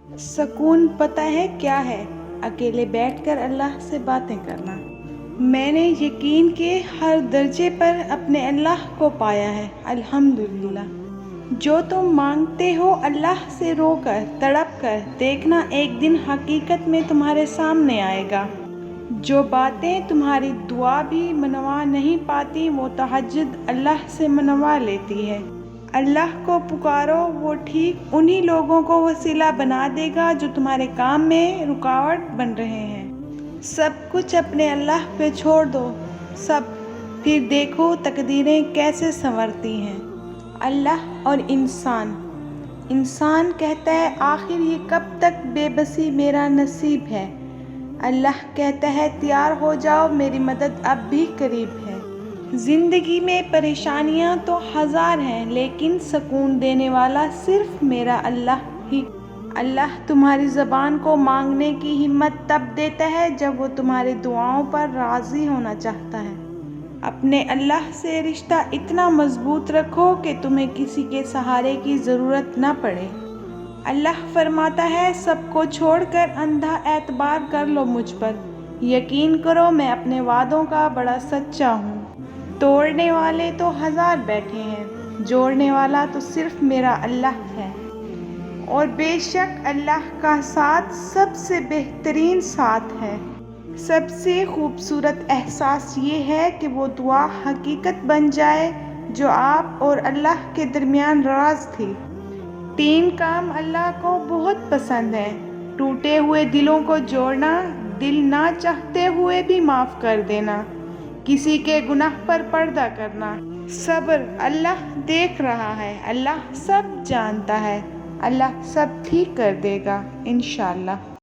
سکون پتہ ہے کیا ہے؟ اکیلے بیٹھ کر اللہ سے باتیں کرنا۔ میں نے یقین کے ہر درجے پر اپنے اللہ کو پایا ہے، الحمدللہ۔ جو تم مانگتے ہو اللہ سے رو کر، تڑپ کر، دیکھنا ایک دن حقیقت میں تمہارے سامنے آئے گا۔ جو باتیں تمہاری دعا بھی منوا نہیں پاتی وہ تہجد اللہ سے منوا لیتی ہے۔ اللہ کو پکارو، وہ ٹھیک انہی لوگوں کو وسیلہ بنا دے گا جو تمہارے کام میں رکاوٹ بن رہے ہیں۔ سب کچھ اپنے اللہ پہ چھوڑ دو، پھر دیکھو تقدیریں کیسے سنورتی ہیں۔ اللہ اور انسان کہتا ہے آخر یہ کب تک بے بسی میرا نصیب ہے؟ اللہ کہتا ہے تیار ہو جاؤ، میری مدد اب بھی قریب ہے۔ زندگی میں پریشانیاں تو ہزار ہیں لیکن سکون دینے والا صرف میرا اللہ ہی۔ اللہ تمہاری زبان کو مانگنے کی ہمت تب دیتا ہے جب وہ تمہاری دعاؤں پر راضی ہونا چاہتا ہے۔ اپنے اللہ سے رشتہ اتنا مضبوط رکھو کہ تمہیں کسی کے سہارے کی ضرورت نہ پڑے۔ اللہ فرماتا ہے سب کو چھوڑ کر اندھا اعتبار کر لو مجھ پر، یقین کرو میں اپنے وعدوں کا بڑا سچا ہوں۔ توڑنے والے تو ہزار بیٹھے ہیں، جوڑنے والا تو صرف میرا اللہ ہے۔ اور بے شک اللہ کا ساتھ سب سے بہترین ساتھ ہے۔ سب سے خوبصورت احساس یہ ہے کہ وہ دعا حقیقت بن جائے جو آپ اور اللہ کے درمیان راز تھی۔ 3 کام اللہ کو بہت پسند ہیں: ٹوٹے ہوئے دلوں کو جوڑنا، دل نہ چاہتے ہوئے بھی معاف کر دینا، کسی کے گناہ پر پردہ کرنا، صبر۔ اللہ دیکھ رہا ہے، اللہ سب جانتا ہے، اللہ سب ٹھیک کر دے گا انشاءاللہ۔